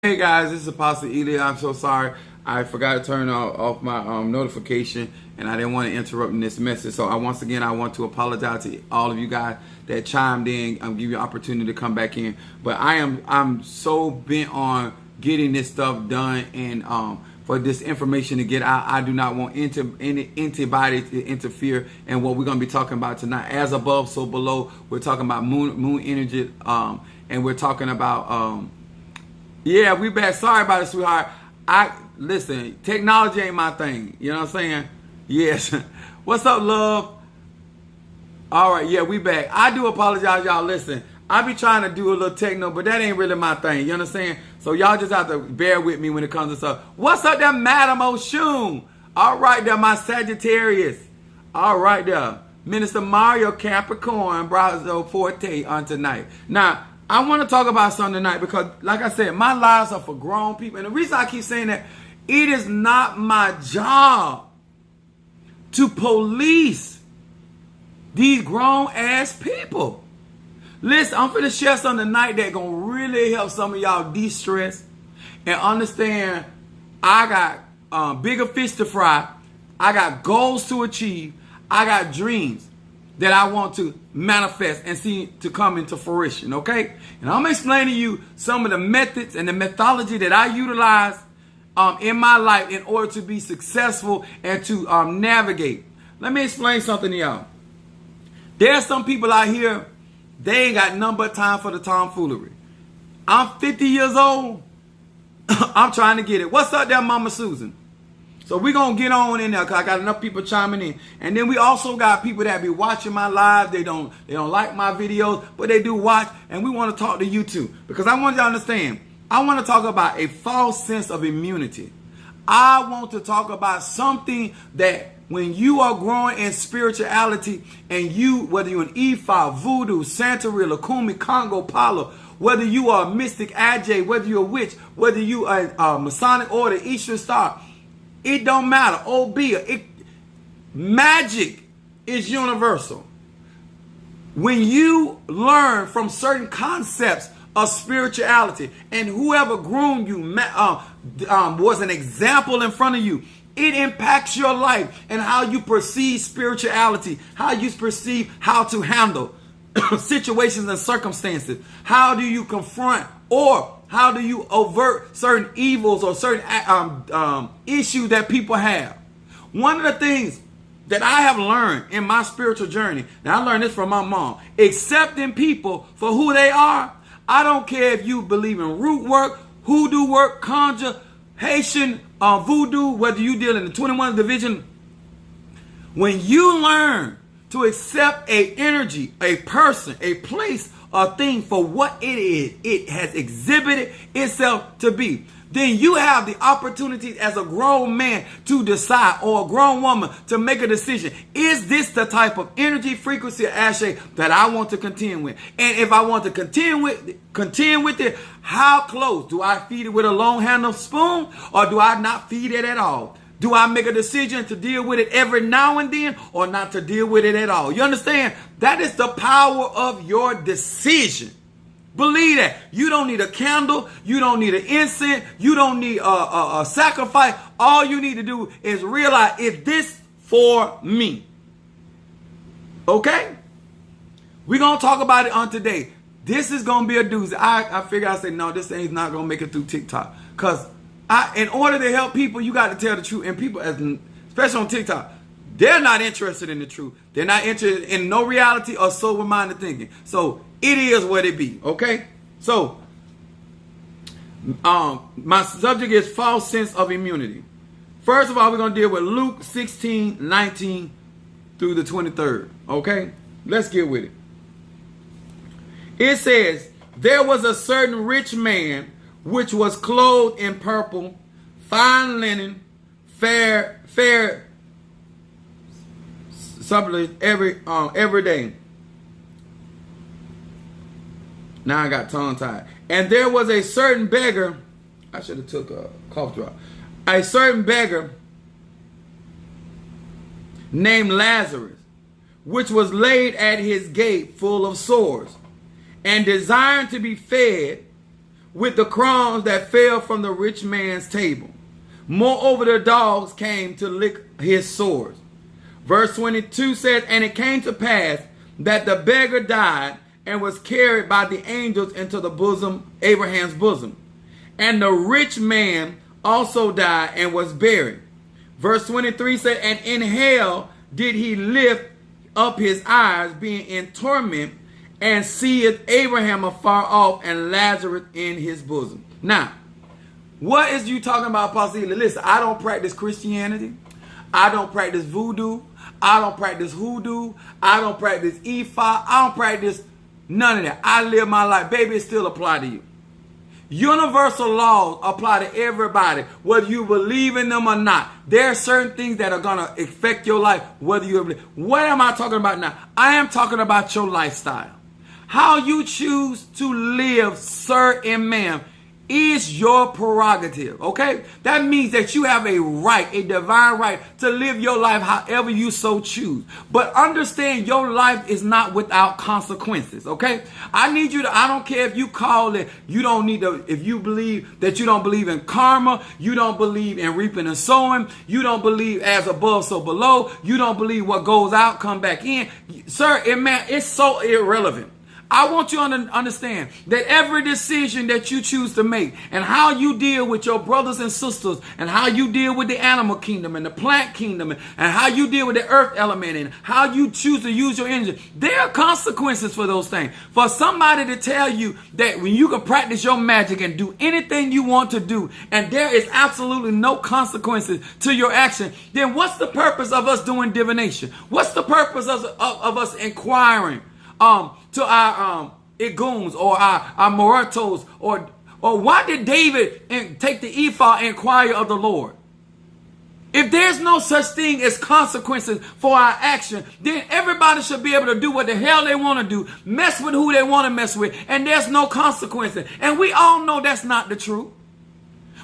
Hey guys, this is Apostle Eli. I'm so sorry. I forgot to turn off my notification, and I didn't want to interrupt in this message. So once again, I want to apologize to all of you guys that chimed in. I'm give you an opportunity to come back in. But I'm so bent on getting this stuff done, and for this information to get out. I do not want anybody to interfere in what we're going to be talking about tonight. As above, so below. We're talking about moon energy, and we're talking about yeah, we back. Sorry about it, sweetheart. Listen, technology ain't my thing. You know what I'm saying? Yes. What's up, love? All right, yeah, we back. I do apologize, y'all. Listen, I be trying to do a little techno, but that ain't really my thing. You understand? So y'all just have to bear with me when it comes to stuff. What's up there, Madam Oshun? All right there, my Sagittarius. All right there. Minister Mario Capricorn, Brazo Forte on tonight. Now, I want to talk about something tonight because, like I said, my lives are for grown people. And the reason I keep saying that, it is not my job to police these grown-ass people. Listen, I'm finna share something tonight that's going to really help some of y'all de-stress and understand I got bigger fish to fry. I got goals to achieve. I got dreams that I want to manifest and see to come into fruition, okay? And I'm explaining to you some of the methods and the methodology that I utilize in my life in order to be successful and to navigate. Let me explain something to y'all. There are some people out here, they ain't got none but time for the tomfoolery. I'm 50 years old. I'm trying to get it. What's up there, Mama Susan? So we're going to get on in there because I got enough people chiming in. And then we also got people that be watching my live. They don't like my videos, but they do watch. And we want to talk to you too. Because I want you to understand, I want to talk about a false sense of immunity. I want to talk about something that when you are growing in spirituality and you, whether you're an Ifa, Voodoo, Santeria, Lakumi, Congo, Palo, whether you are a mystic, Ajay, whether you're a witch, whether you are a Masonic order, Eastern Star, it don't matter. Magic is universal. When you learn from certain concepts of spirituality, and whoever groomed you was an example in front of you, it impacts your life and how you perceive spirituality, how you perceive how to handle situations and circumstances. How do you confront or how do you avert certain evils or certain issues that people have? One of the things that I have learned in my spiritual journey, now I learned this from my mom, accepting people for who they are. I don't care if you believe in root work, hoodoo work, conjure, Haitian voodoo, whether you deal in the 21st division. When you learn to accept a energy, a person, a place, a thing for what it is, it has exhibited itself to be, then you have the opportunity as a grown man to decide, or a grown woman to make a decision. Is this the type of energy, frequency, or ashe that I want to contend with? And if I want to contend with it, how close? Do I feed it with a long handled spoon, or do I not feed it at all? Do I make a decision to deal with it every now and then, or not to deal with it at all? You understand? That is the power of your decision. Believe that. You don't need a candle. You don't need an incense. You don't need a sacrifice. All you need to do is realize, is this for me? Okay? We're going to talk about it on today. This is going to be a doozy. I figure I say, no, this thing's not going to make it through TikTok. Because in order to help people, you got to tell the truth. And people, especially on TikTok, they're not interested in the truth. They're not interested in no reality or sober-minded thinking. So it is what it be, okay? So my subject is false sense of immunity. First of all, we're going to deal with Luke 16:19 through the 23rd, okay? Let's get with it. It says, there was a certain rich man which was clothed in purple, fine linen, fair substance every day. Now I got tongue tied. And there was a certain beggar. I should have took a cough drop. A certain beggar named Lazarus, which was laid at his gate full of sores, and desiring to be fed with the crumbs that fell from the rich man's table. Moreover, the dogs came to lick his sores. Verse 22 says, and it came to pass that the beggar died and was carried by the angels into the bosom, Abraham's bosom. And the rich man also died and was buried. Verse 23 said, and in hell did he lift up his eyes, being in torment, and seeth Abraham afar off and Lazarus in his bosom. Now, what is you talking about, Apostle Ely? Listen, I don't practice Christianity. I don't practice voodoo. I don't practice hoodoo. I don't practice Ifa. I don't practice none of that. I live my life. Baby, it still apply to you. Universal laws apply to everybody, whether you believe in them or not. There are certain things that are going to affect your life, whether you believe. What am I talking about now? I am talking about your lifestyle. How you choose to live, sir and ma'am, is your prerogative, okay? That means that you have a right, a divine right to live your life however you so choose. But understand your life is not without consequences, okay? I need you to, I don't care if you call it, you don't need to, if you believe that you don't believe in karma, you don't believe in reaping and sowing, you don't believe as above so below, you don't believe what goes out come back in. Sir and man, it's so irrelevant. I want you to understand that every decision that you choose to make and how you deal with your brothers and sisters and how you deal with the animal kingdom and the plant kingdom and how you deal with the earth element and how you choose to use your energy, there are consequences for those things. For somebody to tell you that when you can practice your magic and do anything you want to do and there is absolutely no consequences to your action, then what's the purpose of us doing divination? What's the purpose of us inquiring to our Iguns or our Moretos, or why did David take the ephod and inquire of the Lord? If there's no such thing as consequences for our action, then everybody should be able to do what the hell they want to do, mess with who they want to mess with, and there's no consequences. And we all know that's not the truth.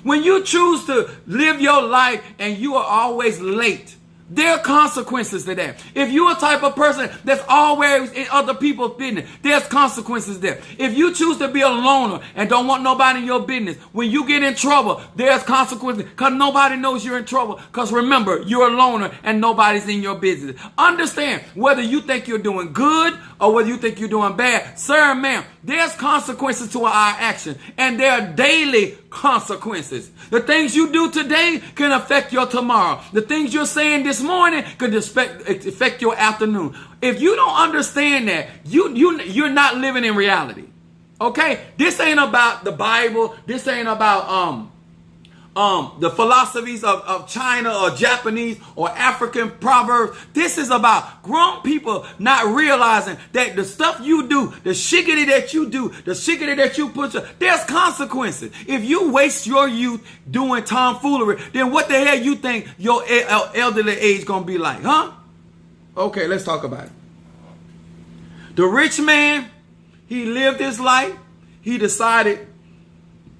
When you choose to live your life and you are always late, there are consequences to that. If you're a type of person that's always in other people's business, there's consequences there. If you choose to be a loner and don't want nobody in your business, when you get in trouble, there's consequences because nobody knows you're in trouble. Because remember, you're a loner and nobody's in your business. Understand, whether you think you're doing good or whether you think you're doing bad, sir and ma'am, there's consequences to our action, and there are daily consequences. The things you do today can affect your tomorrow. The things you're saying this morning could affect your afternoon. If you don't understand that, you're not living in reality. Okay? This ain't about the Bible. This ain't about the philosophies of China or Japanese or African proverbs. This is about grown people not realizing that the stuff you do, the shiggity that you do, the shiggity that you put, there's consequences. If you waste your youth doing tomfoolery, then what the hell you think your elderly age gonna be like, huh? Okay, let's talk about it. The rich man, he lived his life. He decided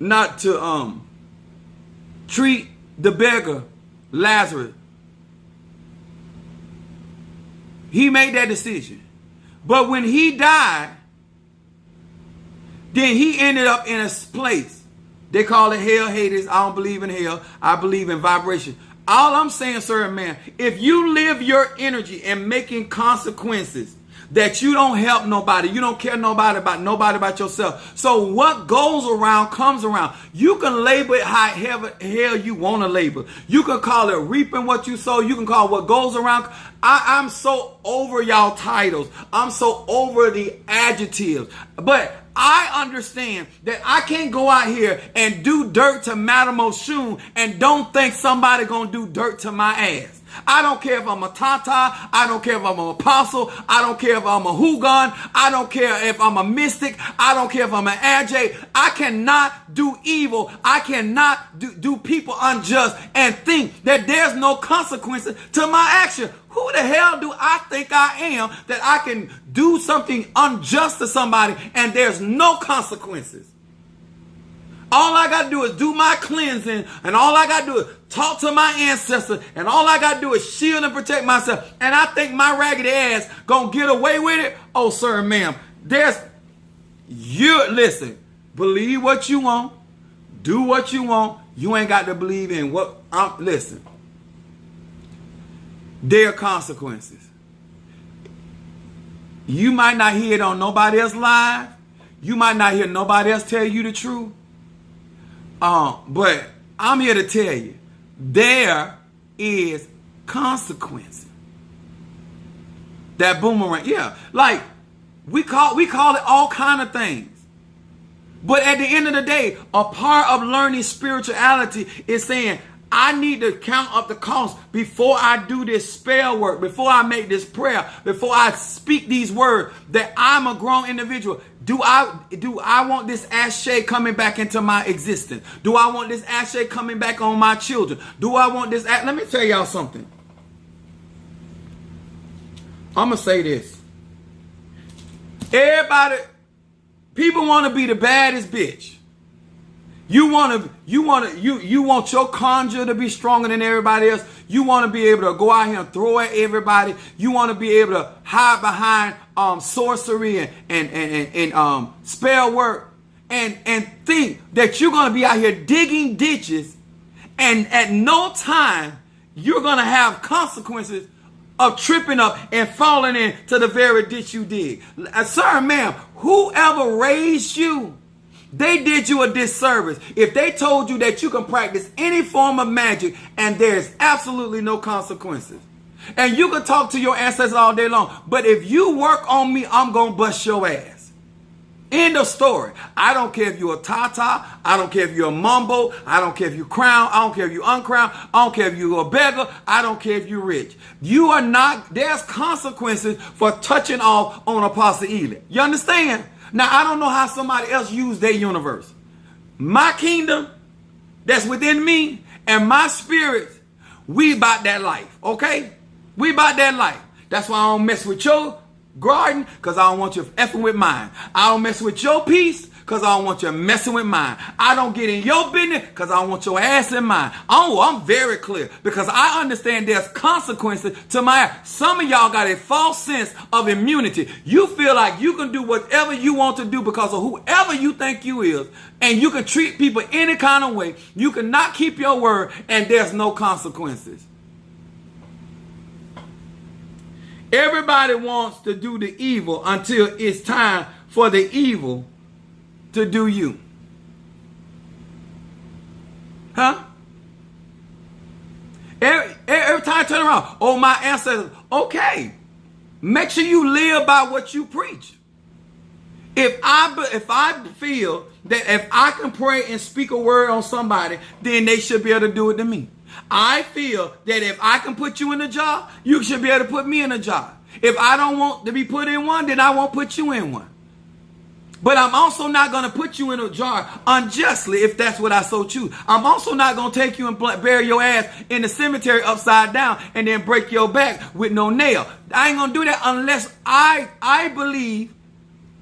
not to treat the beggar, Lazarus. He made that decision. But when he died, then he ended up in a place. They call it hell, Hades. I don't believe in hell. I believe in vibration. All I'm saying, sir and man, if you live your energy in making consequences that you don't help nobody, you don't care nobody about yourself. So what goes around comes around. You can label it however hell you want to label. You can call it reaping what you sow. You can call what goes around. I'm so over y'all titles. I'm so over the adjectives. But I understand that I can't go out here and do dirt to Madame Oshun and don't think somebody gonna do dirt to my ass. I don't care if I'm a Tata. I don't care if I'm an apostle. I don't care if I'm a Hugon. I don't care if I'm a mystic. I don't care if I'm an Ajay. I cannot do evil. I cannot do people unjust and think that there's no consequences to my action. Who the hell do I think I am that I can do something unjust to somebody and there's no consequences? All I got to do is do my cleansing, and all I got to do is talk to my ancestors, and all I got to do is shield and protect myself, and I think my raggedy ass gonna get away with it? Oh, sir and ma'am, listen, Believe what you want. Do what you want. You ain't got to believe in what. Listen. There are consequences. You might not hear it on nobody else live. You might not hear nobody else tell you the truth. But I'm here to tell you, there is consequences. That boomerang, yeah. Like, we call it all kind of things. But at the end of the day, a part of learning spirituality is saying, I need to count up the cost before I do this spell work, before I make this prayer, before I speak these words, that I'm a grown individual. Do I want this ashtray coming back into my existence? Do I want this ashtray coming back on my children? Do I want this? Let me tell y'all something. I'm going to say this. Everybody, people want to be the baddest bitch. You want your conjure to be stronger than everybody else. You want to be able to go out here and throw at everybody. You want to be able to hide behind sorcery and spell work and think that you're going to be out here digging ditches, and at no time you're going to have consequences of tripping up and falling into the very ditch you dig. Sir, ma'am, whoever raised you, they did you a disservice if they told you that you can practice any form of magic and there's absolutely no consequences. And you can talk to your ancestors all day long, but if you work on me, I'm going to bust your ass. End of story. I don't care if you're a Tata. I don't care if you're a Mumbo. I don't care if you're crowned. I don't care if you're uncrowned. I don't care if you're a beggar. I don't care if you're rich. You are not, there's consequences for touching off on Apostle Ely. You understand? Now, I don't know how somebody else used their universe. My kingdom that's within me and my spirit, we about that life, okay? We about that life. That's why I don't mess with your garden, because I don't want you effing with mine. I don't mess with your peace, because I don't want you messing with mine. I don't get in your business, because I don't want your ass in mine. Oh, I'm very clear, because I understand there's consequences to my ass. Some of y'all got a false sense of immunity. You feel like you can do whatever you want to do because of whoever you think you is, and you can treat people any kind of way. You cannot keep your word, and there's no consequences. Everybody wants to do the evil until it's time for the evil to do you. Huh? Every time I turn around, oh, my ancestors. Okay. Make sure you live by what you preach. If I feel that if I can pray and speak a word on somebody, then they should be able to do it to me. I feel that if I can put you in a job, you should be able to put me in a job. If I don't want to be put in one, then I won't put you in one. But I'm also not going to put you in a jar unjustly if that's what I so choose. I'm also not going to take you and bury your ass in the cemetery upside down and then break your back with no nail. I ain't going to do that unless I believe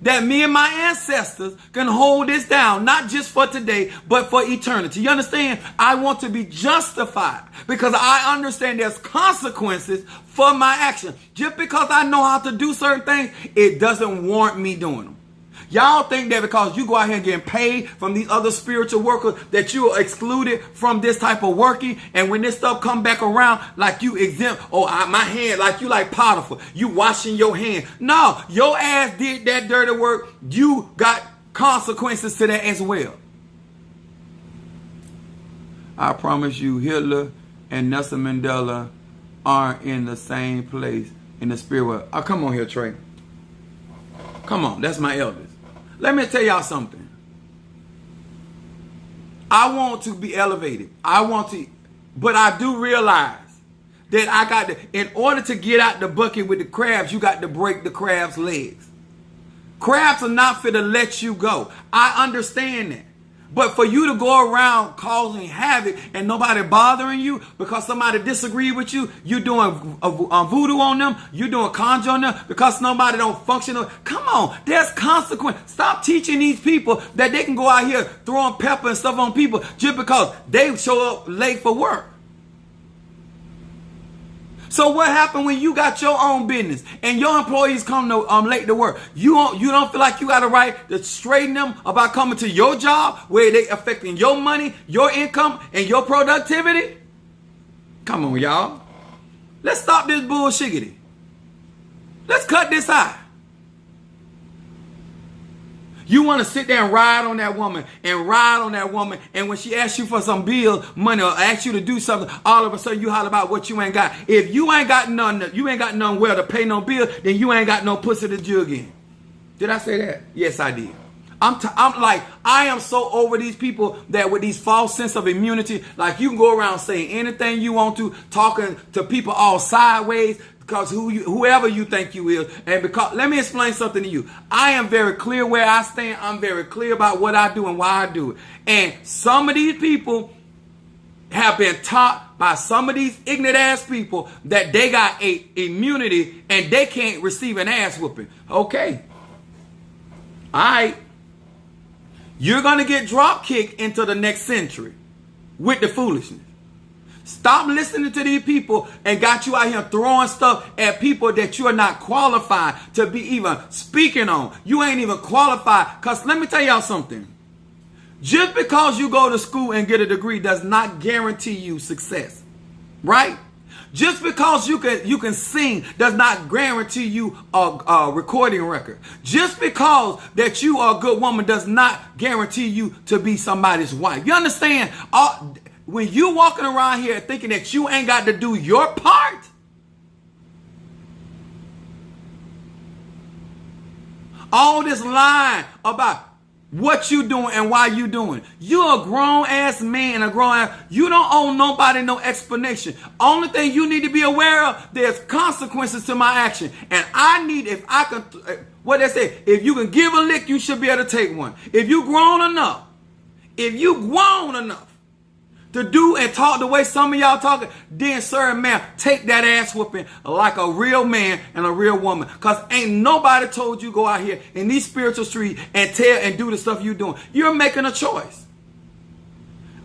that me and my ancestors can hold this down, not just for today, but for eternity. You understand? I want to be justified because I understand there's consequences for my action. Just because I know how to do certain things, it doesn't warrant me doing them. Y'all think that because you go out here and getting paid from these other spiritual workers that you are excluded from this type of working, and when this stuff come back around, like you exempt, my hand, like you like Potiphar, you washing your hand. No, your ass did that dirty work. You got consequences to that as well. I promise you, Hitler and Nelson Mandela aren't in the same place in the spirit world. Oh, come on here, Trey. Come on, that's my eldest. Let me tell y'all something. I want to be elevated. But I do realize that I got to, in order to get out the bucket with the crabs, you got to break the crab's legs. Crabs are not fit to let you go. I understand that. But for you to go around causing havoc and nobody bothering you because somebody disagree with you, you doing voodoo on them, you doing conjure on them because nobody don't function. Come on, there's consequence. Stop teaching these people that they can go out here throwing pepper and stuff on people just because they show up late for work. So what happened when you got your own business and your employees come to late to work? You don't feel like you got a right to straighten them about coming to your job where they affecting your money, your income, and your productivity? Come on, y'all. Let's stop this bullshiggity. Let's cut this out. You want to sit there and ride on that woman and ride on that woman, and when she asks you for some bill money or asks you to do something, all of a sudden you holler about what you ain't got. If you ain't got none where to pay no bill, then you ain't got no pussy to jug in. Did I say that? Yes, I did. I am so over these people that with these false sense of immunity, like you can go around saying anything you want to, talking to people all sideways, because whoever you think you is, and because let me explain something to you. I am very clear where I stand. I'm very clear about what I do and why I do it. And some of these people have been taught by some of these ignorant ass people that they got a immunity and they can't receive an ass whooping. Okay. All right. You're going to get drop kicked into the next century with the foolishness. Stop listening to these people and got you out here throwing stuff at people that you are not qualified to be even speaking on. You ain't even qualified. Because let me tell y'all something. Just because you go to school and get a degree does not guarantee you success. Right? Just because you can sing does not guarantee you a recording record. Just because that you are a good woman does not guarantee you to be somebody's wife. You understand? When you walking around here thinking that you ain't got to do your part, all this lying about what you doing and why you doing. You're a grown ass man, you don't owe nobody no explanation. Only thing you need to be aware of, there's consequences to my action. And what they say, if you can give a lick, you should be able to take one. If you grown enough to do and talk the way some of y'all talking, then sir and ma'am, take that ass whooping like a real man and a real woman. Because ain't nobody told you go out here in these spiritual streets and tell and do the stuff you doing. You're making a choice.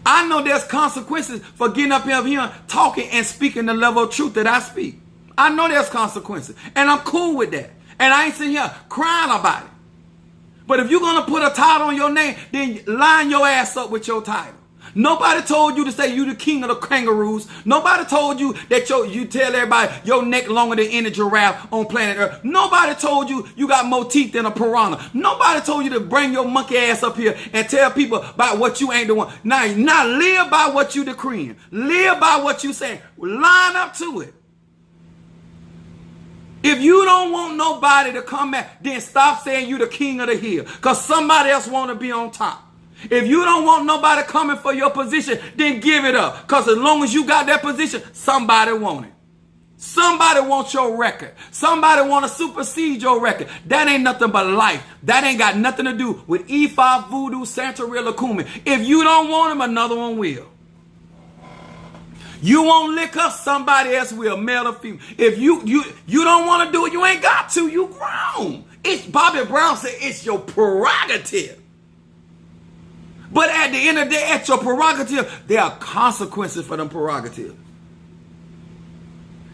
I know there's consequences for getting up here talking and speaking the level of truth that I speak. I know there's consequences. And I'm cool with that. And I ain't sitting here crying about it. But if you're going to put a title on your name, then line your ass up with your title. Nobody told you to say you the king of the kangaroos. Nobody told you that you tell everybody your neck longer than any giraffe on planet Earth. Nobody told you you got more teeth than a piranha. Nobody told you to bring your monkey ass up here and tell people about what you ain't doing. Now live by what you decreeing. Live by what you saying. Line up to it. If you don't want nobody to come back, then stop saying you the king of the hill. Because somebody else want to be on top. If you don't want nobody coming for your position, then give it up. Because as long as you got that position, somebody want it. Somebody wants your record. Somebody want to supersede your record. That ain't nothing but life. That ain't got nothing to do with Ifa, Voodoo, Santeria, Kumi. If you don't want him, another one will. You won't lick up, somebody else will, male or female. If you don't want to do it, you ain't got to. You grown. Bobby Brown said it's your prerogative. But at the end of the day, at your prerogative, there are consequences for them prerogatives.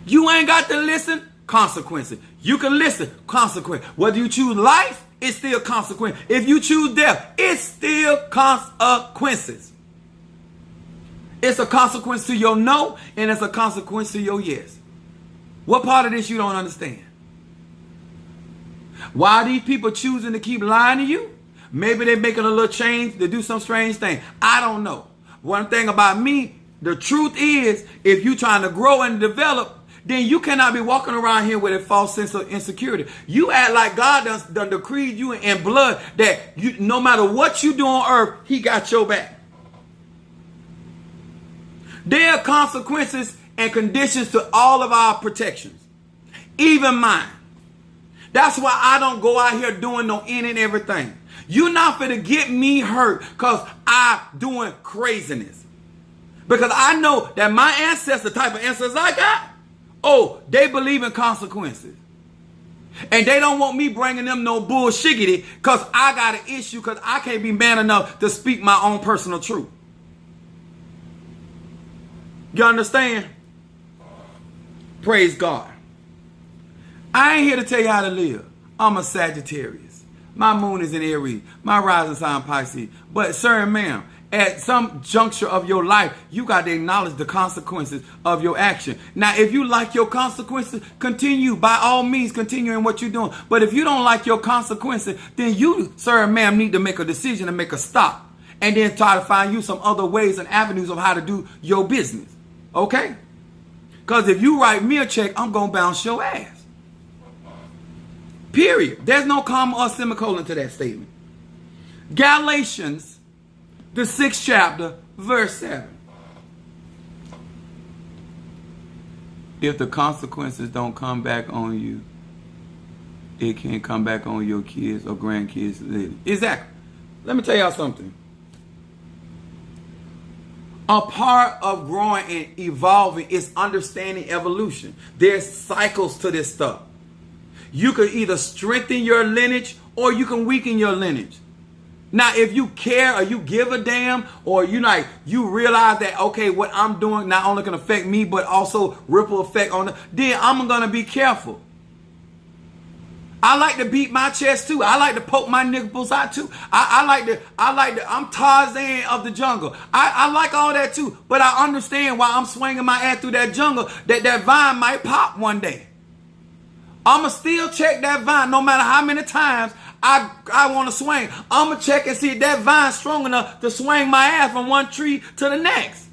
You ain't got to listen, consequences. You can listen, consequence. Whether you choose life, it's still consequence. If you choose death, it's still consequences. It's a consequence to your no, and it's a consequence to your yes. What part of this you don't understand? Why are these people choosing to keep lying to you? Maybe they're making a little change to do some strange thing. I don't know. One thing about me, the truth is, if you're trying to grow and develop, then you cannot be walking around here with a false sense of insecurity. You act like God done decreed you in blood that no matter what you do on earth, he got your back. There are consequences and conditions to all of our protections, even mine. That's why I don't go out here doing no any and everything. You're not finna get me hurt because I'm doing craziness. Because I know that my ancestors, the type of ancestors I got, they believe in consequences. And they don't want me bringing them no bullshiggity because I got an issue because I can't be man enough to speak my own personal truth. You understand? Praise God. I ain't here to tell you how to live. I'm a Sagittarius. My moon is in Aries. My rising sign Pisces. But sir and ma'am, at some juncture of your life, you got to acknowledge the consequences of your action. Now, if you like your consequences, continue. By all means, continue in what you're doing. But if you don't like your consequences, then you, sir and ma'am, need to make a decision and make a stop. And then try to find you some other ways and avenues of how to do your business. Okay? Because if you write me a check, I'm going to bounce your ass. Period. There's no comma or semicolon to that statement. Galatians, the 6th chapter, verse 7. If the consequences don't come back on you, it can come back on your kids or grandkids later. Exactly. Let me tell y'all something. A part of growing and evolving is understanding evolution. There's cycles to this stuff. You can either strengthen your lineage or you can weaken your lineage. Now, if you care or you give a damn, or you realize that, okay, what I'm doing not only can affect me, but also ripple effect on then I'm going to be careful. I like to beat my chest too. I like to poke my nipples out too. I'm Tarzan of the jungle. I like all that too. But I understand why I'm swinging my ass through that jungle, that vine might pop one day. I'ma still check that vine no matter how many times I want to swing. I'ma check and see if that vine's strong enough to swing my ass from one tree to the next.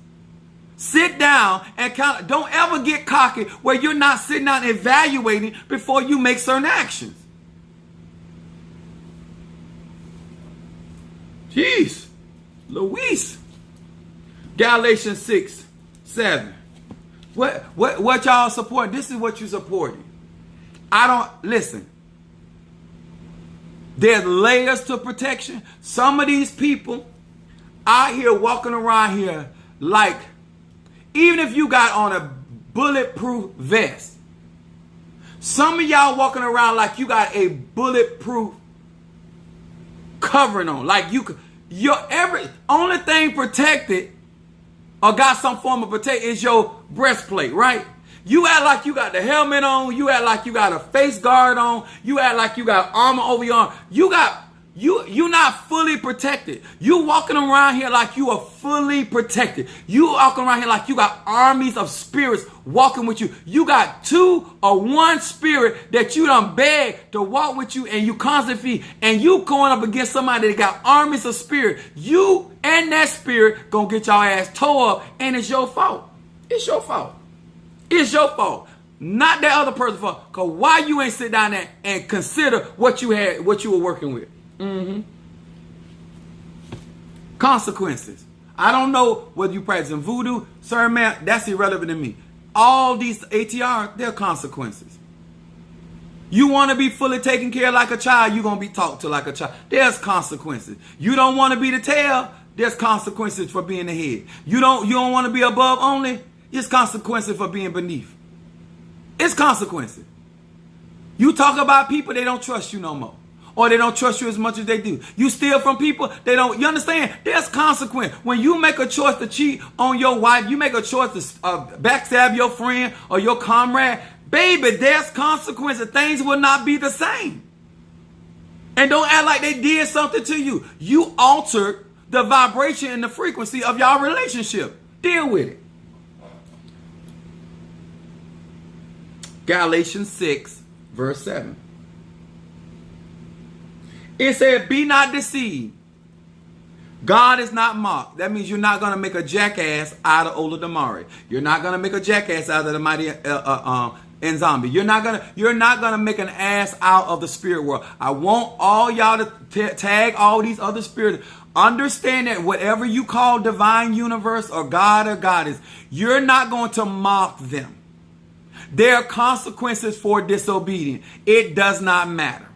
Sit down and don't ever get cocky where you're not sitting down evaluating before you make certain actions. Jeez. Luis. Galatians 6, 7. What y'all support? This is what you supporting. Listen. There's layers to protection. Some of these people out here walking around here like, even if you got on a bulletproof vest, some of y'all walking around like you got a bulletproof covering on. Like only thing protected or got some form of protection is your breastplate, right? You act like you got the helmet on. You act like you got a face guard on. You act like you got armor over your arm. You're not fully protected. You walking around here like you are fully protected. You walking around here like you got armies of spirits walking with you. You got 2 or 1 spirit that you done beg to walk with you, and you constantly feed. And you going up against somebody that got armies of spirit. You and that spirit gonna get your ass tore up, and it's your fault. It's your fault. It's your fault, not that other person's fault. Because why you ain't sit down there and consider what you were working with? Consequences. I don't know whether you practicing voodoo, sir, man, that's irrelevant to me. All these ATR, they're consequences. You want to be fully taken care of like a child, you're going to be talked to like a child. There's consequences. You don't want to be the tail, there's consequences for being the head. You don't want to be above only, it's consequences for being beneath. It's consequences. You talk about people, they don't trust you no more. Or they don't trust you as much as they do. You steal from people, they don't. You understand? There's consequence. When you make a choice to cheat on your wife, you make a choice to backstab your friend or your comrade, baby, there's consequences. Things will not be the same. And don't act like they did something to you. You altered the vibration and the frequency of y'all relationship. Deal with it. Galatians 6, verse 7. It said, be not deceived. God is not mocked. That means you're not going to make a jackass out of Ola Damari. You're not going to make a jackass out of the mighty Zombie. You're not gonna make an ass out of the spirit world. I want all y'all to tag all these other spirits. Understand that whatever you call divine universe or God or goddess, you're not going to mock them. There are consequences for disobedience. It does not matter.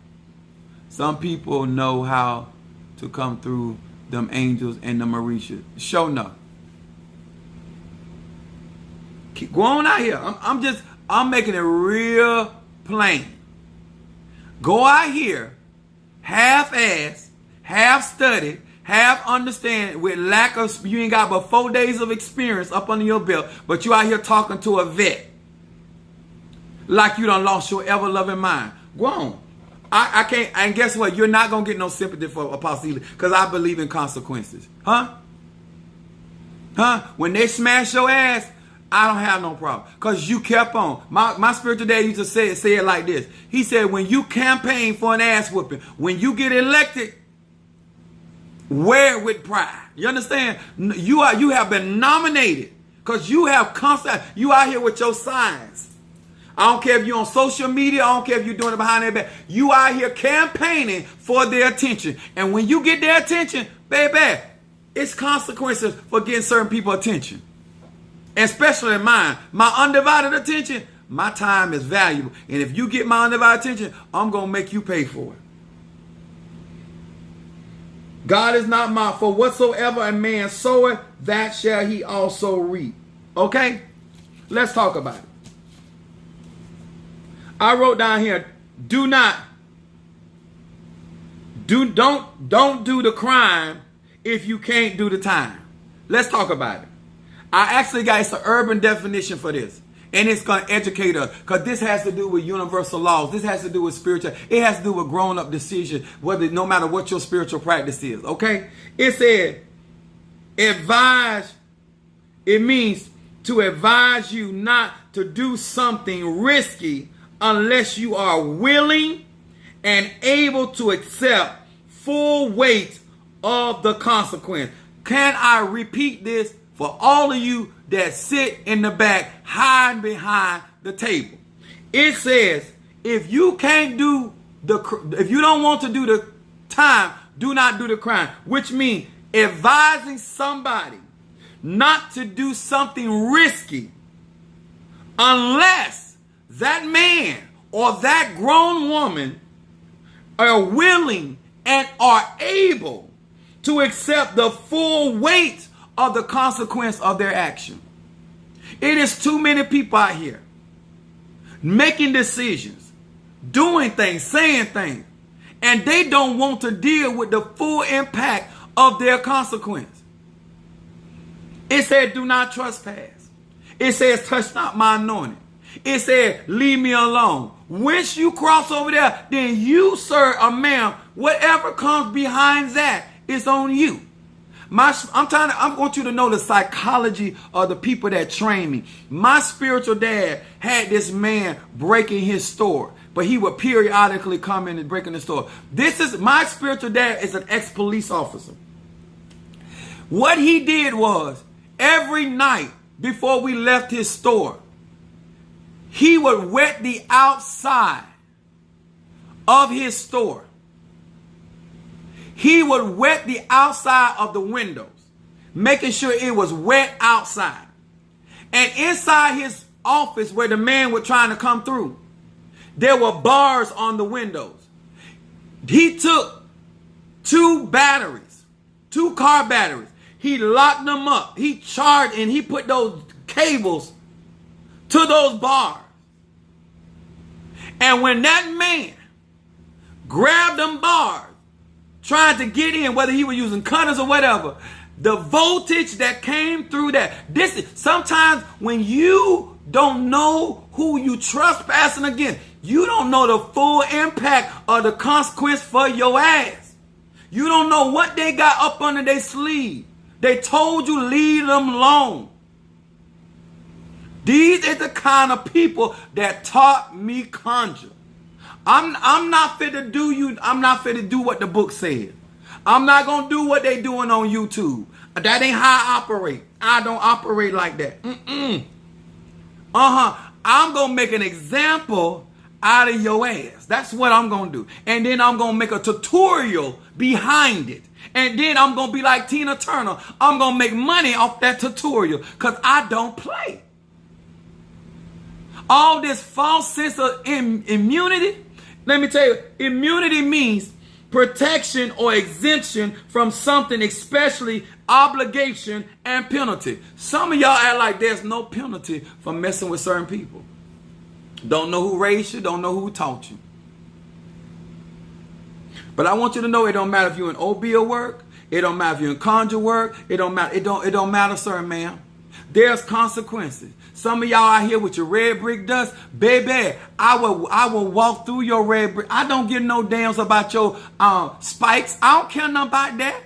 Some people know how to come through them angels and the Marisha. Show no. Keep going out here. I'm making it real plain. Go out here, half-ass, half-studied, half-understand, with lack of, you ain't got but 4 days of experience up under your belt, but you out here talking to a vet. like you done lost your ever-loving mind. Go on. I can't, and guess what? You're not going to get no sympathy for Apostle Ely because I believe in consequences. Huh? When they smash your ass, I don't have no problem because you kept on. My spiritual dad used to say it like this. He said, when you campaign for an ass whooping, when you get elected, wear it with pride. You understand? You have been nominated because you have constant. You out here with your signs. I don't care if you're on social media. I don't care if you're doing it behind their back. You out here campaigning for their attention. And when you get their attention, baby, it's consequences for getting certain people attention. Especially mine. My undivided attention, my time is valuable. And if you get my undivided attention, I'm going to make you pay for it. God is not mocked, for whatsoever a man soweth, that shall he also reap. Okay? Let's talk about it. I wrote down here, don't do the crime if you can't do the time. Let's talk about it. I actually got it's an urban definition for this. And it's going to educate us because this has to do with universal laws. This has to do with spiritual. It has to do with grown-up decisions, whether no matter what your spiritual practice is. Okay? It said, advise. It means to advise you not to do something risky unless you are willing and able to accept full weight of the consequence. Can I repeat this for all of you that sit in the back, hiding behind the table? It says, if you don't want to do the time, do not do the crime, which means advising somebody not to do something risky unless that man or that grown woman are willing and are able to accept the full weight of the consequence of their action. It is too many people out here making decisions, doing things, saying things, and they don't want to deal with the full impact of their consequence. It said, do not trespass. It says, touch not my anointing. It said, leave me alone. Once you cross over there, then you, sir or ma'am, whatever comes behind that is on you. I want you to know the psychology of the people that train me. My spiritual dad had this man breaking his store, but he would periodically come in and break in the store. My spiritual dad is an ex-police officer. What he did was, every night before we left his store, he would wet the outside of his store. He would wet the outside of the windows, making sure it was wet outside. And inside his office where the man was trying to come through, there were bars on the windows. He took two car batteries. He locked them up. He charged and he put those cables to those bars. And when that man grabbed them bars, trying to get in, whether he was using cutters or whatever, the voltage that came through that. Sometimes when you don't know who you trespassing against, you don't know the full impact of the consequence for your ass. You don't know what they got up under their sleeve. They told you leave them alone. These are the kind of people that taught me conjure. I'm not fit to do you. I'm not fit to do what the book said. I'm not going to do what they doing on YouTube. That ain't how I operate. I don't operate like that. I'm going to make an example out of your ass. That's what I'm going to do. And then I'm going to make a tutorial behind it. And then I'm going to be like Tina Turner. I'm going to make money off that tutorial because I don't play. All this false sense of immunity. Let me tell you, immunity means protection or exemption from something, especially obligation and penalty. Some of y'all act like there's no penalty for messing with certain people. Don't know who raised you, don't know who taught you. But I want you to know it don't matter if you're in OBO work, it don't matter if you're in conjure work, it don't matter, sir, ma'am. There's consequences. Some of y'all out here with your red brick dust, baby, I will walk through your red brick. I don't give no damns about your spikes. I don't care nothing about that.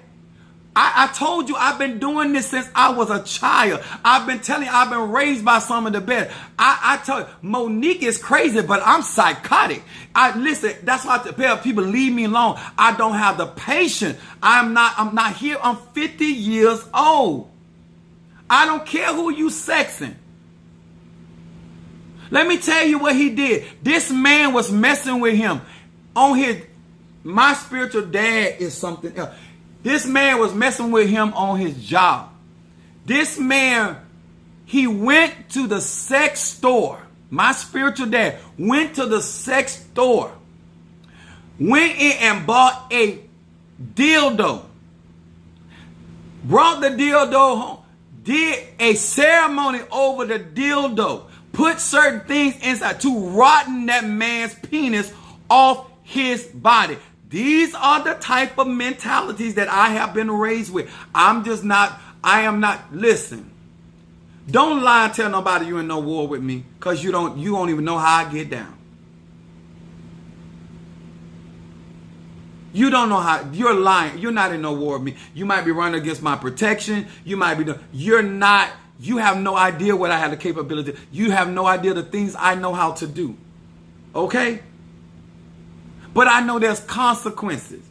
I told you I've been doing this since I was a child. I've been telling you I've been raised by some of the best. I tell you, Monique is crazy, but I'm psychotic. Listen, that's why I tell people leave me alone. I don't have the patience. I'm not here. I'm 50 years old. I don't care who you sexing. Let me tell you what he did. This man was messing with him on my spiritual dad is something else. This man was messing with him on his job. This man, he went to the sex store. My spiritual dad went to the sex store. Went in and bought a dildo. Brought the dildo home. Did a ceremony over the dildo. Put certain things inside to rotten that man's penis off his body. These are the type of mentalities that I have been raised with. Listen. Don't lie and tell nobody you're in no war with me, because you don't even know how I get down. You don't know how, you're lying. You're not in no war with me. You might be running against my protection. You have no idea what I have the capability. You have no idea the things I know how to do. Okay? But I know there's consequences.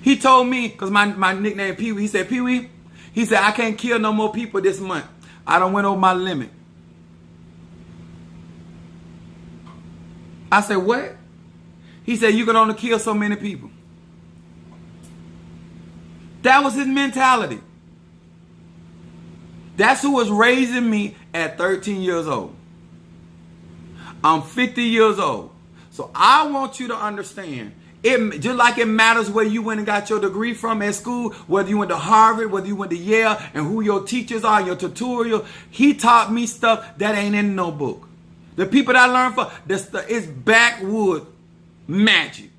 He told me, because my nickname Pee Wee, he said, Pee Wee, he said, I can't kill no more people this month. I done went over my limit. I said, what? He said, you can only kill so many people. That was his mentality. That's who was raising me at 13 years old. I'm 50 years old. So I want you to understand, just like it matters where you went and got your degree from at school, whether you went to Harvard, whether you went to Yale, and who your teachers are, your tutorial. He taught me stuff that ain't in no book. The people that I learned from, it's backwood magic.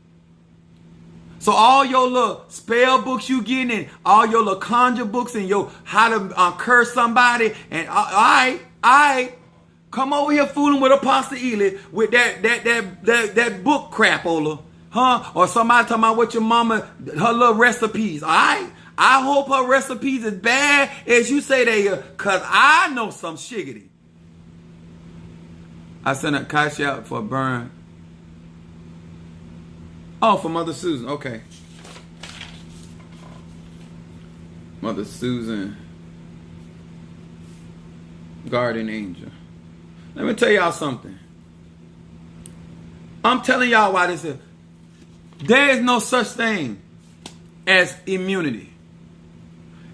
So all your little spell books you getting in, all your little conjure books and your how to curse somebody, and I come over here fooling with Apostle Ely with that book crap, Ola. Huh? Or somebody talking about what your mama, her little recipes. All right? I hope her recipes as bad as you say they are, because I know some shiggity. I sent a cash out for a burn. Oh, for Mother Susan. Okay. Mother Susan. Guardian Angel. Let me tell y'all something. I'm telling y'all why this is. There is no such thing as immunity.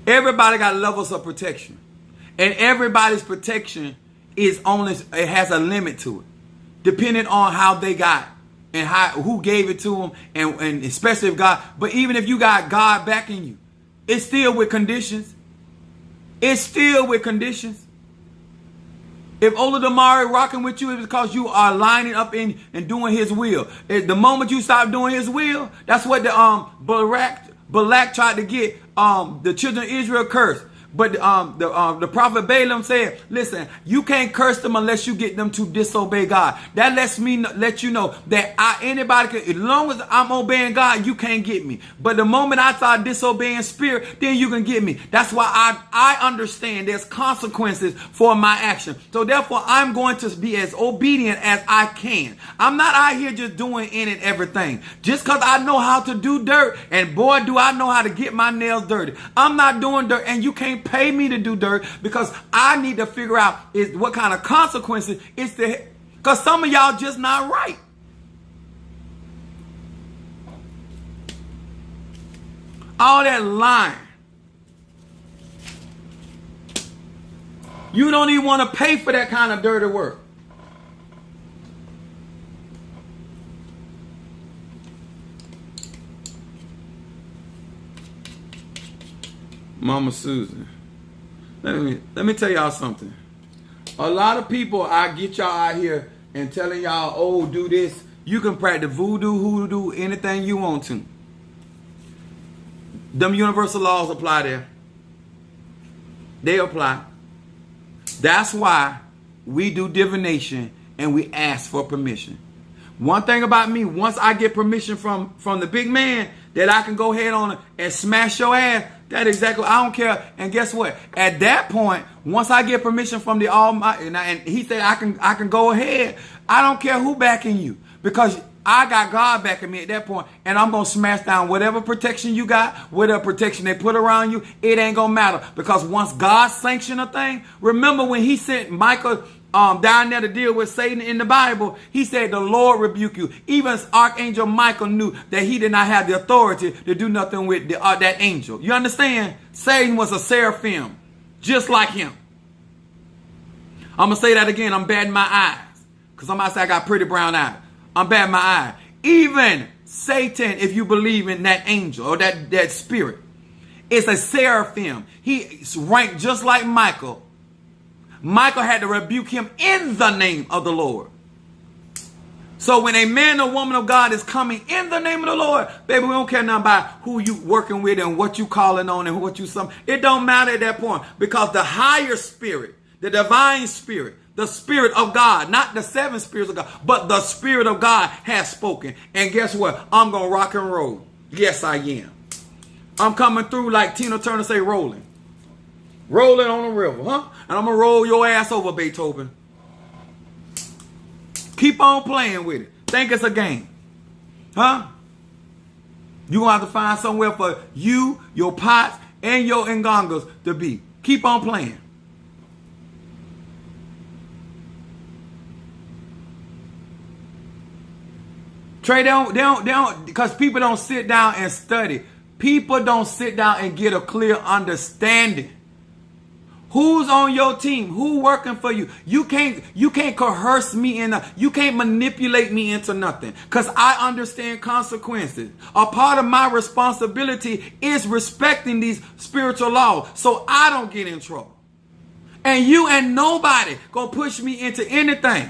Everybody got levels of protection. And everybody's protection is only, it has a limit to it. Depending on how they got and who gave it to them, and especially if God, but even if you got God backing you, it's still with conditions. It's still with conditions. If Ola Damari rocking with you, it's because you are lining up in and doing his will. The moment you stop doing his will, that's what the Balak tried to get the children of Israel cursed. But the prophet Balaam said, listen, you can't curse them unless you get them to disobey God. That let you know that anybody can, as long as I'm obeying God, you can't get me. But the moment I start disobeying spirit, then you can get me. That's why I understand there's consequences for my action. So therefore, I'm going to be as obedient as I can. I'm not out here just doing any and everything. Just because I know how to do dirt, and boy, do I know how to get my nails dirty. I'm not doing dirt, and you can't pay me to do dirt, because I need to figure out what kind of consequences it's the, because some of y'all just not right. All that lying. You don't even want to pay for that kind of dirty work. Mama Susan. Let me tell y'all something. A lot of people, I get y'all out here and telling y'all, oh, do this. You can practice voodoo, hoodoo, anything you want to. Them universal laws apply there. They apply. That's why we do divination and we ask for permission. One thing about me, once I get permission from the big man that I can go ahead on and smash your ass, that exactly, I don't care. And guess what? At that point, once I get permission from the Almighty, and he said I can go ahead, I don't care who backing you, because I got God backing me at that point, and I'm going to smash down whatever protection you got, whatever protection they put around you. It ain't going to matter, because once God sanctioned a thing, remember when he sent Michael down there to deal with Satan in the Bible, he said, the Lord rebuke you. Even Archangel Michael knew that he did not have the authority to do nothing with that angel. You understand? Satan was a seraphim, just like him. I'm going to say that again. I'm batting my eyes, because somebody say I got pretty brown eyes. I'm batting my eye. Even Satan, if you believe in that angel or that spirit, is a seraphim. He's ranked just like Michael. Michael had to rebuke him in the name of the Lord. So when a man or woman of God is coming in the name of the Lord, baby, we don't care nothing about who you working with and what you calling on and what you some. It don't matter at that point, because the higher spirit, the divine spirit, the Spirit of God, not the seven spirits of God, but the Spirit of God has spoken. And guess what? I'm going to rock and roll. Yes, I am. I'm coming through like Tina Turner say, rolling. Rolling on the river, huh? And I'm going to roll your ass over, Beethoven. Keep on playing with it. Think it's a game. Huh? You're going to have to find somewhere for you, your pots, and your ngongas to be. Keep on playing. Trey, they don't, because people don't sit down and study. People don't sit down and get a clear understanding. Who's on your team? Who working for you? You can't coerce me you can't manipulate me into nothing, because I understand consequences. A part of my responsibility is respecting these spiritual laws so I don't get in trouble. And you and nobody gonna push me into anything.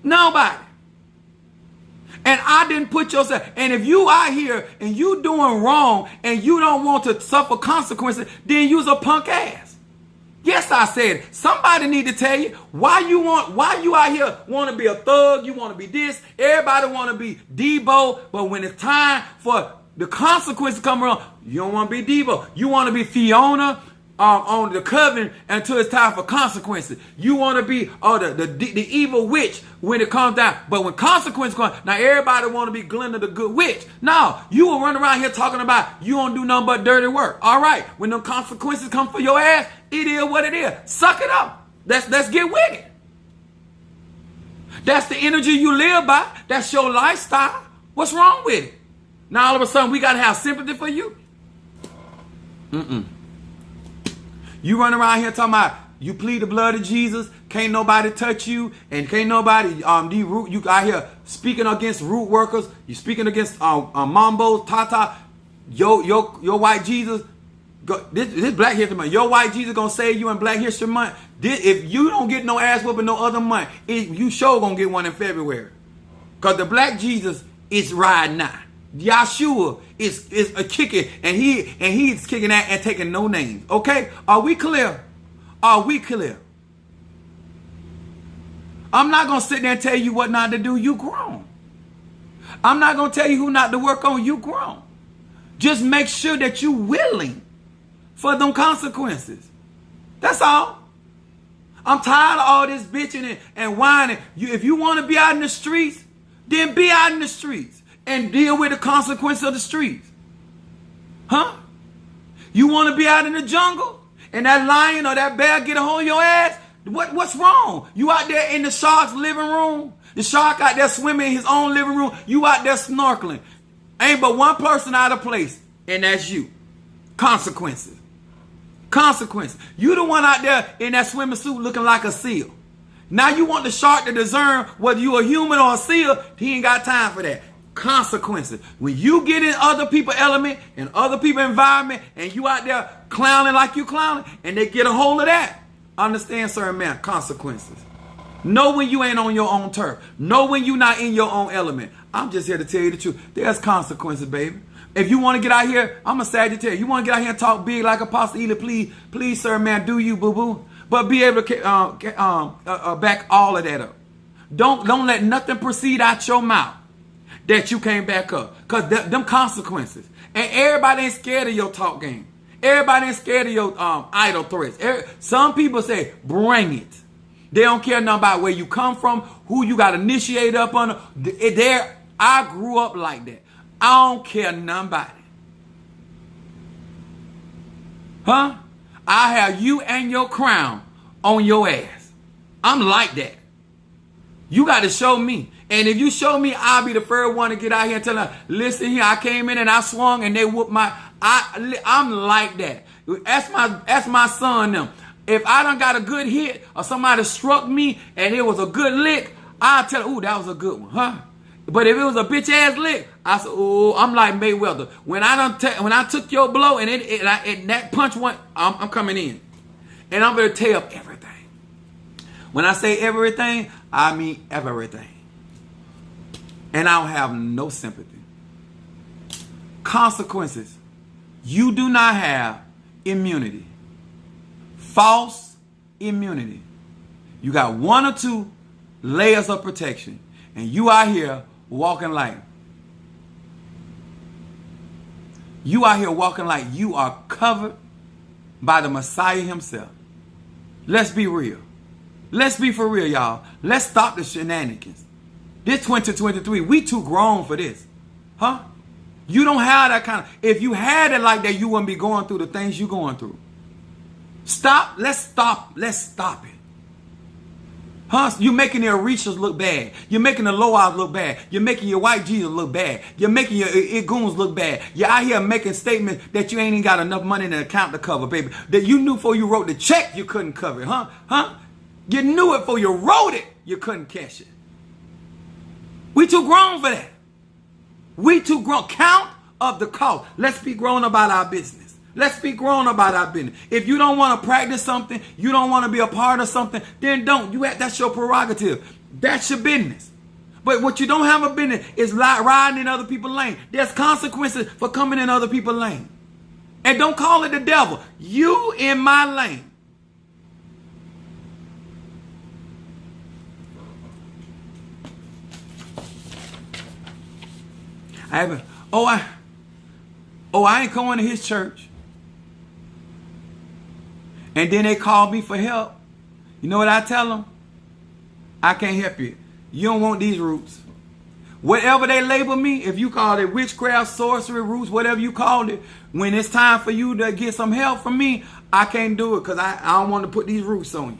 Nobody. And I didn't put yourself. And if you out here and you doing wrong and you don't want to suffer consequences, then you's a punk ass. Yes, I said it. Somebody need to tell you why you out here want to be a thug. You want to be this. Everybody want to be Debo. But when it's time for the consequences come around, you don't want to be Debo. You want to be Fiona on the coven until it's time for consequences. You want to be the evil witch when it comes down. But when consequences come, now everybody want to be Glenda the good witch. No, you will run around here talking about you don't do nothing but dirty work. All right, when the consequences come for your ass, it is what it is. Suck it up. Let's get with it. That's the energy you live by. That's your lifestyle. What's wrong with it? Now all of a sudden we got to have sympathy for you? You run around here talking about you plead the blood of Jesus, can't nobody touch you, and can't nobody you out here speaking against root workers, you speaking against Mambos, Tata, your white Jesus. This Black History Month, your white Jesus gonna save you in Black History Month. If you don't get no ass whooping no other month, you sure gonna get one in February. Cause the Black Jesus is riding now. Yahshua is a kicking, and he's kicking that and taking no names. Okay, are we clear? Are we clear? I'm not gonna sit there and tell you what not to do. You grown. I'm not gonna tell you who not to work on. You grown. Just make sure that you willing for them consequences. That's all. I'm tired of all this bitching and whining. If you want to be out in the streets, then be out in the streets and deal with the consequences of the streets. Huh? You want to be out in the jungle and that lion or that bear get a hold of your ass? What's wrong? You out there in the shark's living room? The shark out there swimming in his own living room. You out there snorkeling. Ain't but one person out of place, and that's you. Consequences. Consequences. You the one out there in that swimming suit looking like a seal. Now you want the shark to discern whether you a human or a seal. He ain't got time for that. Consequences. When you get in other people's element and other people's environment and you out there clowning like you clowning and they get a hold of that, understand, sir, man, consequences. Know when you ain't on your own turf. Know when you not in your own element. I'm just here to tell you the truth. There's consequences, baby. If you want to get out here, I'm a Sagittarius. You want to get out here and talk big like Apostle Ely, please, sir, man, do you, boo-boo. But be able to back all of that up. Don't let nothing proceed out your mouth that you can't back up. Because them consequences. And everybody ain't scared of your talk game. Everybody ain't scared of your idle threats. Some people say, bring it. They don't care nothing about where you come from, who you got initiated up on. I grew up like that. I don't care nothing about it. Huh? I have you and your crown on your ass. I'm like that. You got to show me. And if you show me, I'll be the first one to get out here and tell them, listen here, I came in and I swung and they whooped I'm like that. Ask my son them. If I done got a good hit or somebody struck me and it was a good lick, I'll tell them, ooh, that was a good one, huh? But if it was a bitch ass lick, I said, oh, I'm like Mayweather. When I took your blow and that punch went, I'm coming in. And I'm going to tear up everything. When I say everything, I mean everything. And I don't have no sympathy. Consequences. You do not have immunity. False immunity. You got one or two layers of protection. And you out here walking like you are covered by the Messiah himself. Let's be real. Let's be for real, y'all. Let's stop the shenanigans. This 2023, we too grown for this. Huh? You don't have that kind of... If you had it like that, you wouldn't be going through the things you're going through. Stop. Let's stop it. Huh? You're making the Orishas look bad. You're making the Loas look bad. You're making your white Jesus look bad. You're making your Igoons look bad. You're out here making statements that you ain't even got enough money in the account to cover, baby. That you knew before you wrote the check you couldn't cover it, huh? Huh? You knew it before you wrote it, you couldn't cash it. We too grown for that. We too grown. Count of the cost. Let's be grown about our business. Let's be grown about our business. If you don't want to practice something, you don't want to be a part of something, then don't. That's your prerogative. That's your business. But what you don't have a business is riding in other people's lane. There's consequences for coming in other people's lane. And don't call it the devil. You in my lane. I ain't going to his church. And then they call me for help. You know what I tell them? I can't help you. You don't want these roots. Whatever they label me, if you call it witchcraft, sorcery, roots, whatever you call it, when it's time for you to get some help from me, I can't do it because I don't want to put these roots on you.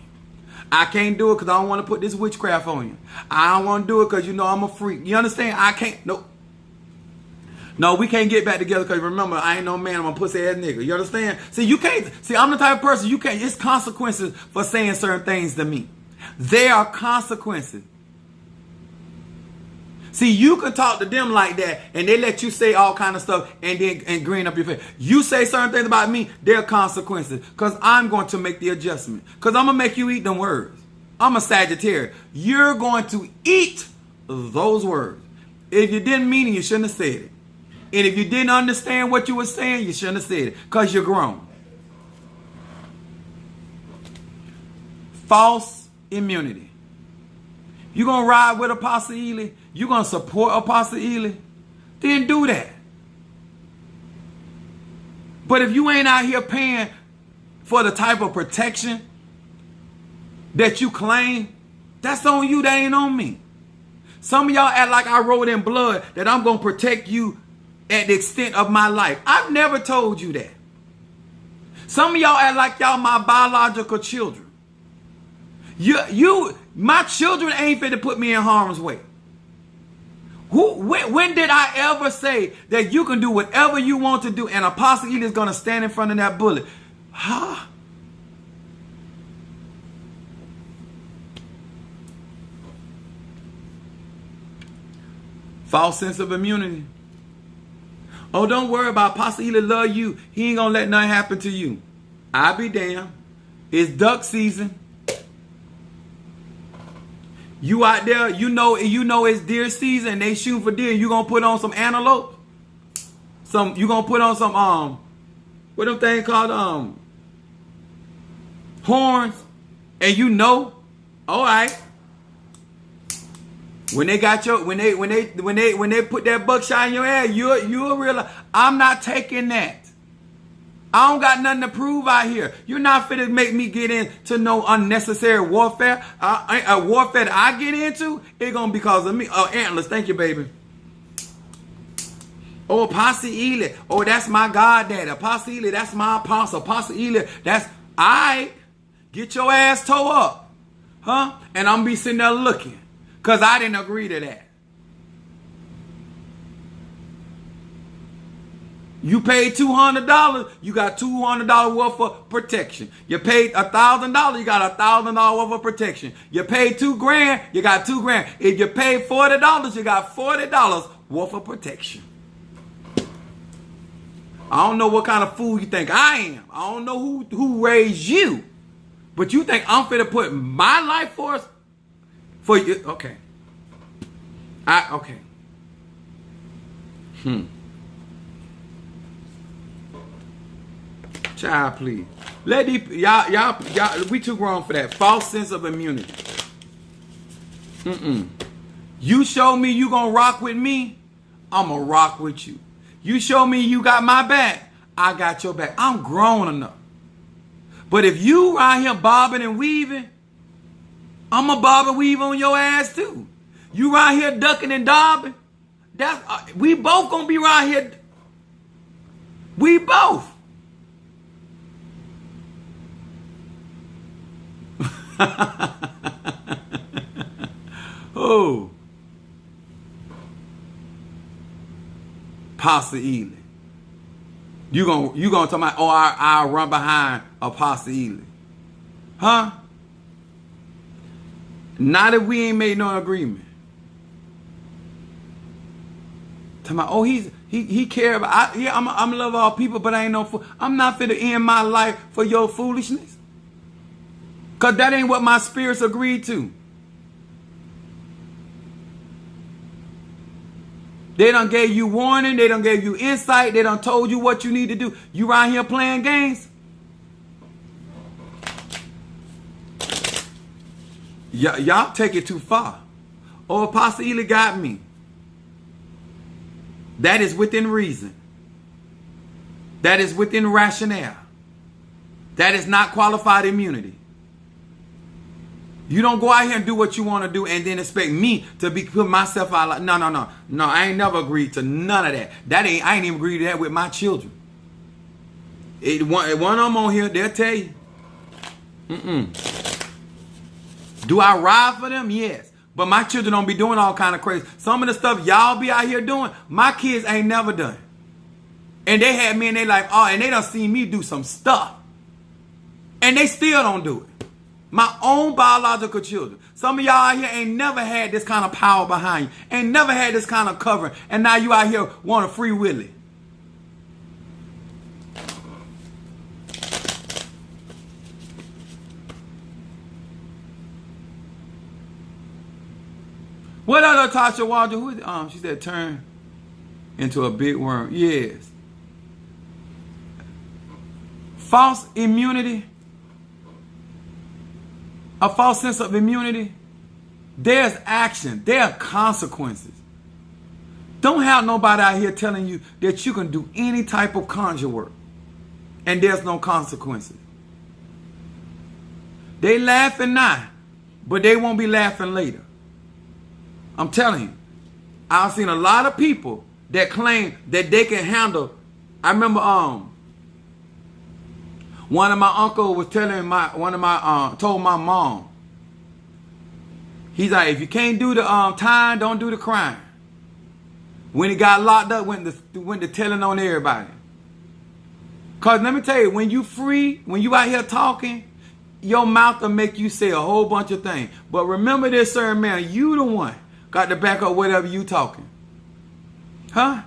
I can't do it because I don't want to put this witchcraft on you. I don't want to do it because you know I'm a freak. You understand? I can't. Nope. No, we can't get back together because remember, I ain't no man. I'm a pussy ass nigga. You understand? See, you can't. See, I'm the type of person you can't. It's consequences for saying certain things to me. There are consequences. See, you can talk to them like that and they let you say all kind of stuff and green up your face. You say certain things about me, there are consequences because I'm going to make the adjustment. Because I'm going to make you eat them words. I'm a Sagittarius. You're going to eat those words. If you didn't mean it, you shouldn't have said it. And if you didn't understand what you were saying, you shouldn't have said it because you're grown. False immunity. You're going to ride with Apostle Ely, you're going to support Apostle Ely, then do that. But if you ain't out here paying for the type of protection that you claim, that's on you, that ain't on me. Some of y'all act like I wrote in blood that I'm going to protect you at the extent of my life. I've never told you that. Some of y'all act like y'all my biological children. My children ain't fit to put me in harm's way. When did I ever say that you can do whatever you want to do and Apostle Ely is going to stand in front of that bullet? Huh? False sense of immunity. Oh, don't worry about Apostle Ely love you. He ain't going to let nothing happen to you. I be damned. It's duck season. You out there, you know it's deer season and they shoot for deer. You going to put on some antelope? you gonna put on some what them thing called horns, and you know, all right. When they got your when they put that buckshot in your head, you'll realize I'm not taking that. I don't got nothing to prove out here. You're not finna make me get into no unnecessary warfare. A warfare that I get into, it gonna be because of me. Oh, Antlers, thank you, baby. Oh, Apostle Ely. Oh, that's my goddaddy. Apostle Ely, that's my apostle. Apostle Ely, that's I. Get your ass toe up, huh? And I'm be sitting there looking, cause I didn't agree to that. You paid $200, you got $200 worth of protection. You paid $1,000, you got $1,000 worth of protection. You paid $2,000, you got $2,000. If you paid $40, you got $40 worth of protection. I don't know what kind of fool you think I am. I don't know who raised you, but you think I'm finna put my life force for you? Okay. Okay. Child, please. Let these y'all. We too grown for that false sense of immunity. You show me you gonna rock with me, I'ma rock with you. You show me you got my back, I got your back. I'm grown enough. But if you right here bobbing and weaving, I'ma bob and weave on your ass too. You right here ducking and dobbing, we both gonna be right here. We both. Oh, Apostle Ely. You gonna talk about, oh, I'll run behind Apostle Ely. Huh? Not if we ain't made no agreement. Talking about, oh, he care about, I'm love all people, but I ain't no fool. I'm not finna end my life for your foolishness. Because that ain't what my spirits agreed to. They done gave you warning. They done gave you insight. They done told you what you need to do. You right here playing games? Y'all take it too far. Oh, Apostle Ely got me. That is within reason. That is within rationale. That is not qualified immunity. You don't go out here and do what you want to do and then expect me to put myself out like, no. I ain't never agreed to none of that. I ain't even agreed to that with my children. One of them on here, they'll tell you. Do I ride for them? Yes. But my children don't be doing all kind of crazy. Some of the stuff y'all be out here doing, my kids ain't never done. And they had me in their life, and they done seen me do some stuff. And they still don't do it. My own biological children. Some of y'all out here ain't never had this kind of power behind you. Ain't never had this kind of covering. And now you out here want to free will it. What other Tasha Walter? Who? She said turn into a big worm. Yes. False immunity. A false sense of immunity. There's action. There are consequences. Don't have nobody out here telling you that you can do any type of conjure work and there's no consequences. They laughing now, but they won't be laughing later. I'm telling you. I've seen a lot of people that claim that they can handle. I remember one of my uncles was telling told my mom. He's like, if you can't do the time, don't do the crime. When he got locked up, went to telling on everybody. Cause let me tell you, when you free, when you out here talking, your mouth will make you say a whole bunch of things. But remember this, sir, man, you the one got to back up whatever you talking. Huh?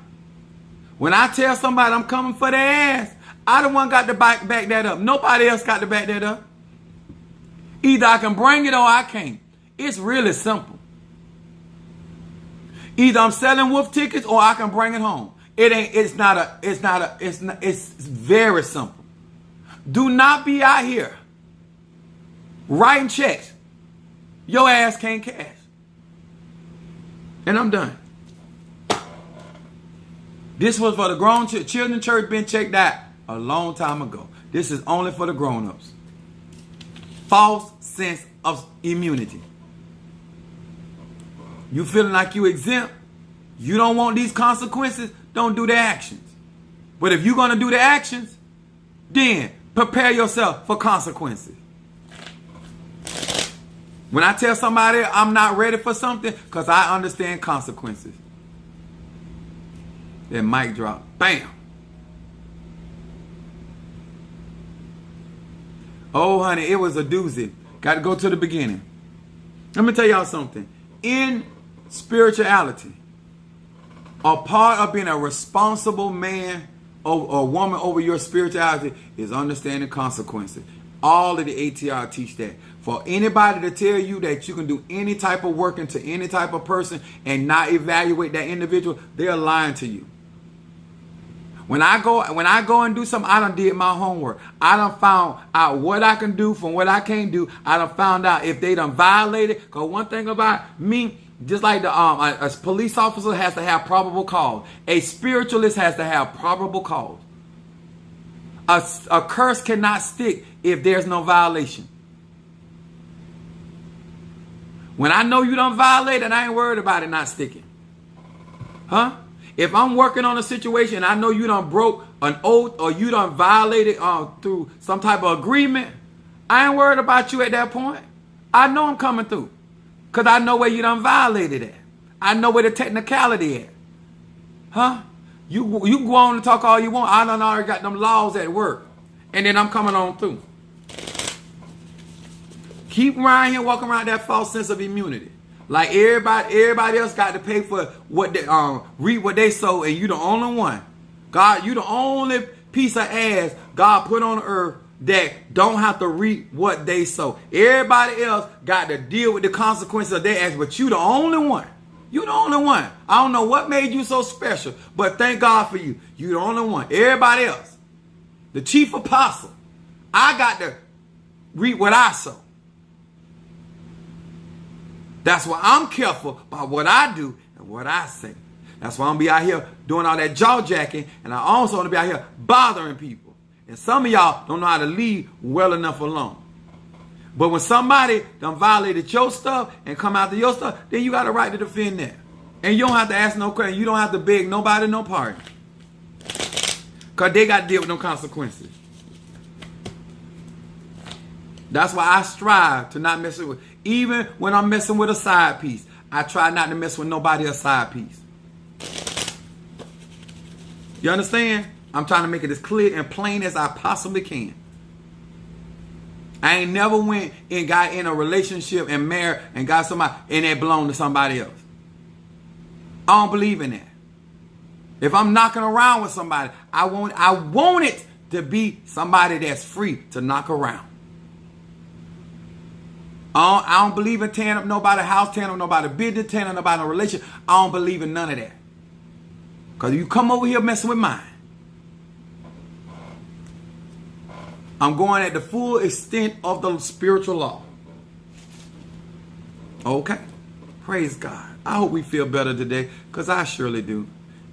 When I tell somebody I'm coming for their ass, I the one got to back that up. Nobody else got to back that up. Either I can bring it or I can't. It's really simple. Either I'm selling wolf tickets or I can bring it home. It's very simple. Do not be out here writing checks your ass can't cash. And I'm done. This was for the grown children church, been checked out a long time ago. This is only for the grown-ups. False sense of immunity. You feeling like you exempt? You don't want these consequences? Don't do the actions. But if you're going to do the actions, then prepare yourself for consequences. When I tell somebody I'm not ready for something, because I understand consequences. Then mic drop. Bam. Oh, honey, it was a doozy. Got to go to the beginning. Let me tell y'all something. In spirituality, a part of being a responsible man or woman over your spirituality is understanding consequences. All of the ATR teach that. For anybody to tell you that you can do any type of work into any type of person and not evaluate that individual, they're lying to you. When I go and do something, I done did my homework. I done found out what I can do from what I can't do. I done found out if they done violated. Because one thing about me, just like a police officer has to have probable cause, a spiritualist has to have probable cause. A curse cannot stick if there's no violation. When I know you done violated, I ain't worried about it not sticking. Huh? If I'm working on a situation and I know you done broke an oath or you done violated through some type of agreement, I ain't worried about you at that point. I know I'm coming through. Because I know where you done violated at. I know where the technicality at. Huh? You can go on and talk all you want. I done already got them laws at work. And then I'm coming on through. Keep around here walking around that false sense of immunity. Like everybody else got to pay for what they reap what they sow, and you the only one. God, you the only piece of ass God put on earth that don't have to reap what they sow. Everybody else got to deal with the consequences of their acts, but you the only one. You the only one. I don't know what made you so special, but thank God for you. You the only one. Everybody else, the chief apostle, I got to reap what I sow. That's why I'm careful about what I do and what I say. That's why I'm be out here doing all that jaw jacking, and I also want to be out here bothering people. And some of y'all don't know how to leave well enough alone. But when somebody done violated your stuff and come after your stuff, then you got a right to defend that. And you don't have to ask no question. You don't have to beg nobody no pardon. Because they got to deal with no consequences. That's why I strive to not mess with. Even when I'm messing with a side piece, I try not to mess with nobody a side piece. You understand? I'm trying to make it as clear and plain as I possibly can. I ain't never went and got in a relationship and married and got somebody and it belonged to somebody else. I don't believe in that. If I'm knocking around with somebody, I want it to be somebody that's free to knock around. I don't believe in tearing up nobody's house, tearing up nobody's business, tearing up nobody's relationship. I don't believe in none of that. Because you come over here messing with mine, I'm going at the full extent of the spiritual law. Okay. Praise God. I hope we feel better today, because I surely do.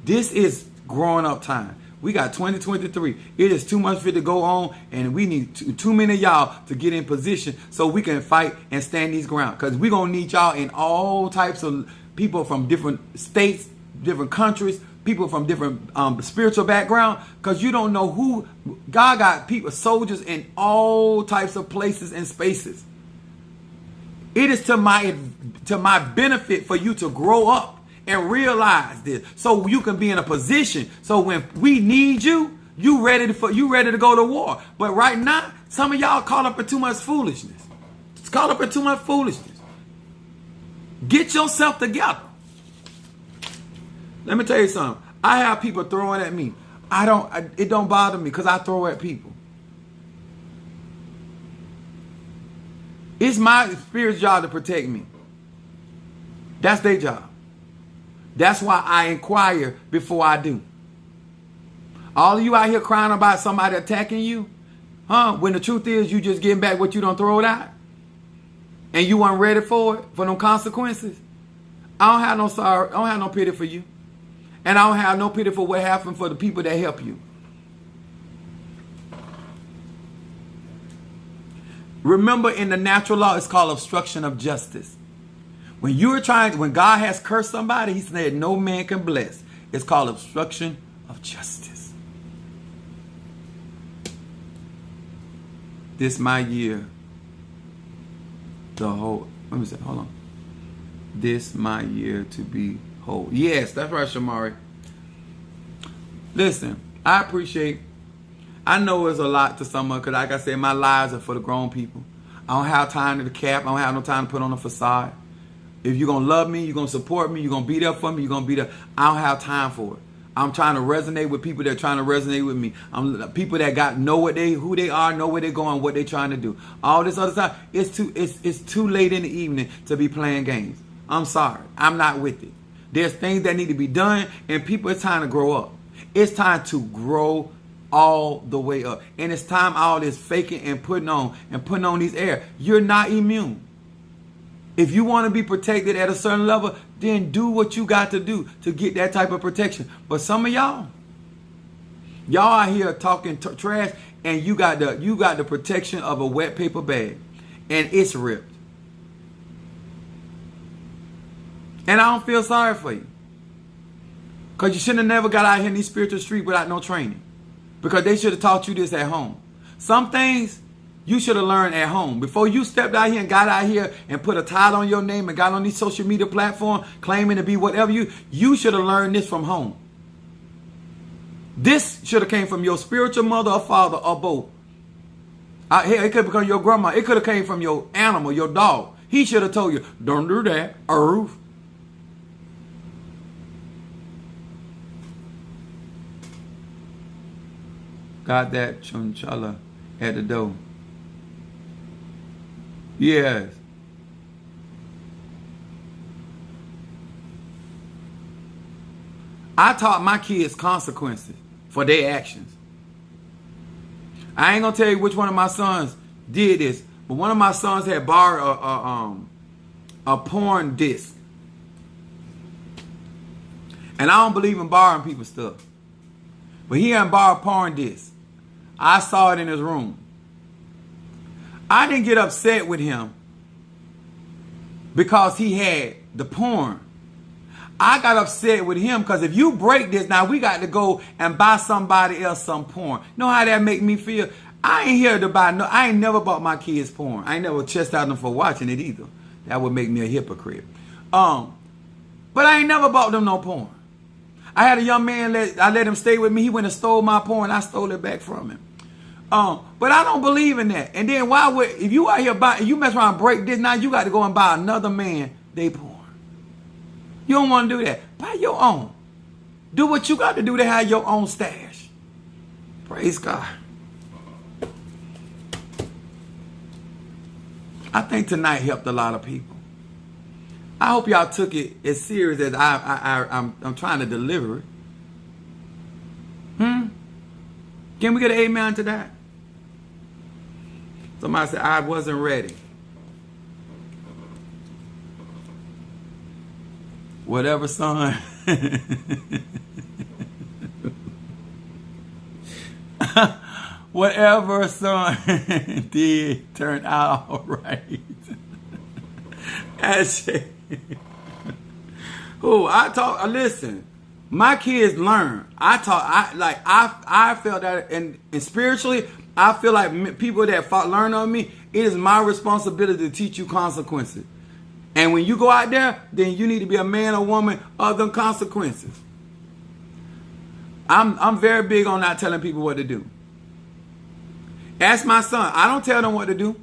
This is growing up time. We got 2023. It is too much for it to go on, and we need too many of y'all to get in position so we can fight and stand these ground. Because we're going to need y'all in all types of people from different states, different countries, people from different spiritual background. Because you don't know who. God got people, soldiers in all types of places and spaces. It is to my benefit for you to grow up and realize this, so you can be in a position. So when we need you, you ready to go to war. But right now, some of y'all caught up in too much foolishness. It's caught up in too much foolishness. Get yourself together. Let me tell you something. I have people throwing at me. It don't bother me because I throw at people. It's my spirit's job to protect me. That's their job. That's why I inquire before I do. All of you out here crying about somebody attacking you, huh? When the truth is you just getting back what you don't throw it out. And you weren't ready for it, for them consequences. I don't have no sorrow. I don't have no pity for you. And I don't have no pity for what happened for the people that help you. Remember, in the natural law, it's called obstruction of justice. When God has cursed somebody, he said no man can bless. It's called obstruction of justice. This my year. Hold on. This my year to be whole. Yes, that's right, Shamari. Listen, I know it's a lot to someone, because like I said, my lives are for the grown people. I don't have time to cap. I don't have no time to put on a facade. If you're going to love me, you're going to support me, you're going to be there for me, you're going to be there. I don't have time for it. I'm trying to resonate with people that are trying to resonate with me. I'm people that know who they are, know where they're going, what they're trying to do. All this other stuff, it's too late in the evening to be playing games. I'm sorry. I'm not with it. There's things that need to be done, and people, it's time to grow up. It's time to grow all the way up. And it's time all this faking and putting on these airs. You're not immune. If you want to be protected at a certain level, then do what you got to do to get that type of protection. But some of y'all out here talking trash, and you got the protection of a wet paper bag, and it's ripped. And I don't feel sorry for you, because you shouldn't have never got out here in these spiritual streets without no training, because they should have taught you this at home. Some things you should have learned at home. Before you stepped out here and got out here and put a title on your name and got on these social media platforms claiming to be whatever you should have learned this from home. This should have came from your spiritual mother or father or both. It could have become your grandma. It could have came from your animal, your dog. He should have told you, don't do that, Earth. Got that chunchalla at the door. Yes. I taught my kids consequences for their actions. I ain't gonna tell you which one of my sons did this, but one of my sons had borrowed a porn disc. And I don't believe in borrowing people's stuff, but he hadn't borrowed porn disc. I saw it in his room. I didn't get upset with him because he had the porn. I got upset with him because if you break this, now we got to go and buy somebody else some porn. Know how that make me feel? I ain't here to buy I ain't never bought my kids porn. I ain't never chastised them for watching it either. That would make me a hypocrite. But I ain't never bought them no porn. I had a young man, I let him stay with me. He went and stole my porn. I stole it back from him. But I don't believe in that. And then if you out here you mess around and break this, now you got to go and buy another man they porn. You don't want to do that. Buy your own. Do what you got to do to have your own stash. Praise God. I think tonight helped a lot of people. I hope y'all took it as serious as I'm trying to deliver it. Can we get an amen to that? Somebody said, I wasn't ready. Whatever, son. Whatever, son, did turn out all right. Listen, my kids learn. I felt that, and spiritually, I feel like people that learn on me, it is my responsibility to teach you consequences. And when you go out there, then you need to be a man or woman of them consequences. I'm very big on not telling people what to do. Ask my son. I don't tell them what to do.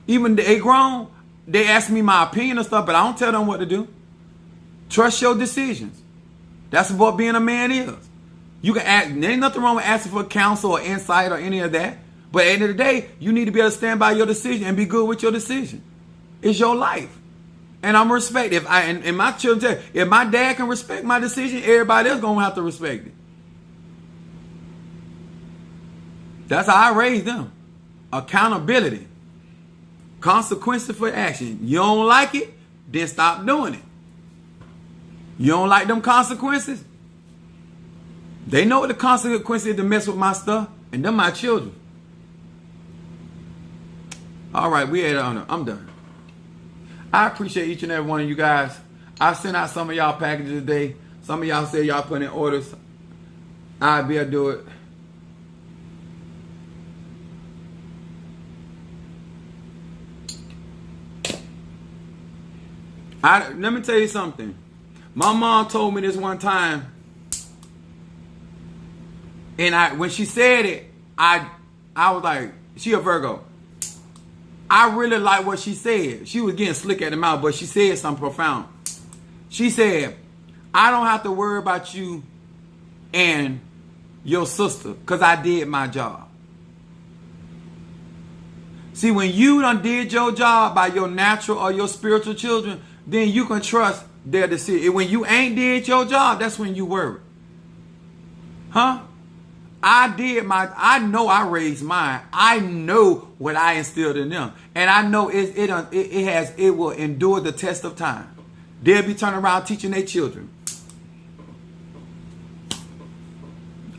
Even they grown, they ask me my opinion and stuff, but I don't tell them what to do. Trust your decisions. That's what being a man is. You can ask. There ain't nothing wrong with asking for counsel or insight or any of that. But at the end of the day, you need to be able to stand by your decision and be good with your decision. It's your life. And I'm respect. And my children, if my dad can respect my decision, everybody else gonna have to respect it. That's how I raised them. Accountability. Consequences for action. You don't like it, then stop doing it. You don't like them consequences? They know what the consequences is to mess with my stuff, and them my children. All right, I'm done. I appreciate each and every one of you guys. I sent out some of y'all packages today. Some of y'all said y'all put in orders. I'll be able to do it. Let me tell you something. My mom told me this one time, and when she said it, I was like, she a Virgo. I really like what she said. She was getting slick at the mouth, but she said something profound. She said, I don't have to worry about you and your sister because I did my job. See, when you done did your job by your natural or your spiritual children, then you can trust their decision. When you ain't did your job, that's when you worry. Huh? I know I raised mine. I know what I instilled in them. And I know it will endure the test of time. They'll be turning around teaching their children.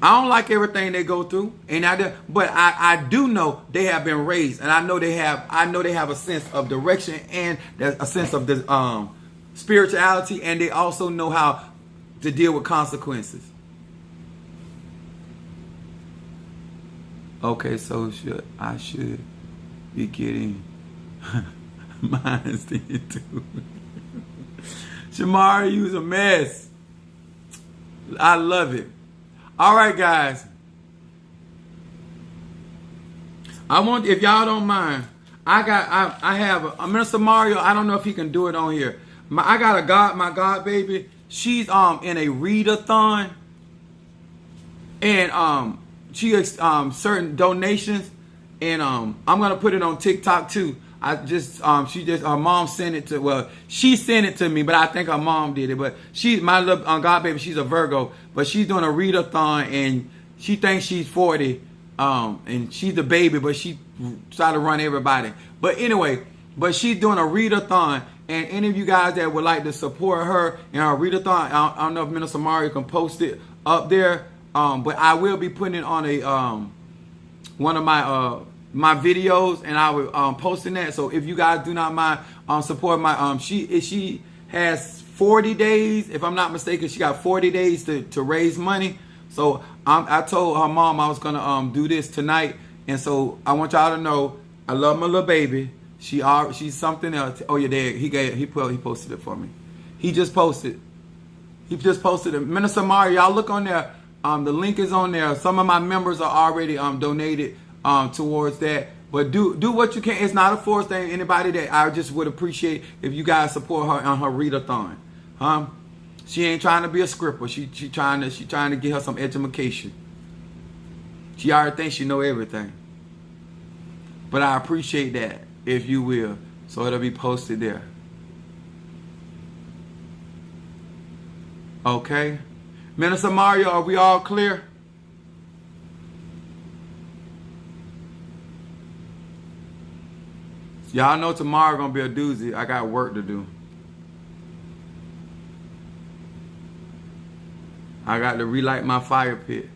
I don't like everything they go through, but I do know they have been raised, and I know they have a sense of direction and a sense of the spirituality, and they also know how to deal with consequences. Okay, so I should be getting mine too. Shamari, you's a mess. I love it. All right, guys. If y'all don't mind, I have a Minister Mario. I don't know if he can do it on here. I got my God baby. She's in a readathon, and she has certain donations, and I'm gonna put it on TikTok too. Her mom sent it to, she sent it to me, but I think her mom did it. But my little God baby, she's a Virgo, but she's doing a readathon, and she thinks she's 40, and she's the baby, but she try to run everybody. But anyway, she's doing a readathon, and any of you guys that would like to support her in her readathon, I don't know if Minister Mario can post it up there, but I will be putting it on one of my videos, and I will posting that. So if you guys do not mind support my she has 40 days, if I'm not mistaken. She got 40 days to raise money. So I told her mom I was gonna do this tonight, and so I want y'all to know I love my little baby. She's something else. Oh yeah, there he posted it for me. He just posted it. Minister Mario, y'all look on there. The link is on there. Some of my members are already donated towards that, but do what you can. It's not a forced thing. Anybody that I just would appreciate if you guys support her on her readathon. She ain't trying to be a scripper. She trying to get her some education. She already thinks she know everything, but I appreciate that if you will. So it'll be posted there. Okay, Minister Mario, are we all clear? Y'all know tomorrow gonna be a doozy. I got work to do. I got to relight my fire pit.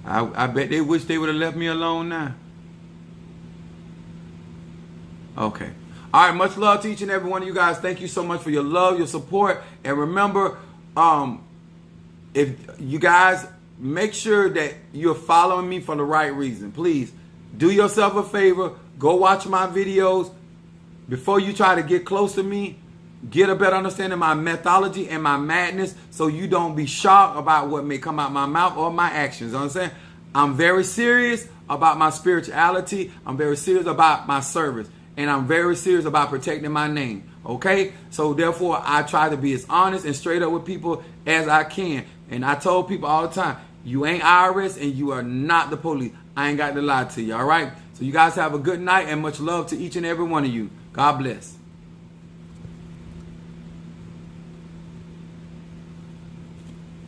I bet they wish they would have left me alone now. Okay. All right, much love to each and every one of you guys. Thank you so much for your love, your support. And remember, if you guys make sure that you're following me for the right reason. Please do yourself a favor. Go watch my videos. Before you try to get close to me, get a better understanding of my methodology and my madness, so you don't be shocked about what may come out my mouth or my actions. You know what I'm saying? I'm very serious about my spirituality. I'm very serious about my service. And I'm very serious about protecting my name. Okay? So therefore, I try to be as honest and straight up with people as I can. And I told people all the time, you ain't IRS and you are not the police. I ain't got to lie to you. All right? So you guys have a good night and much love to each and every one of you. God bless.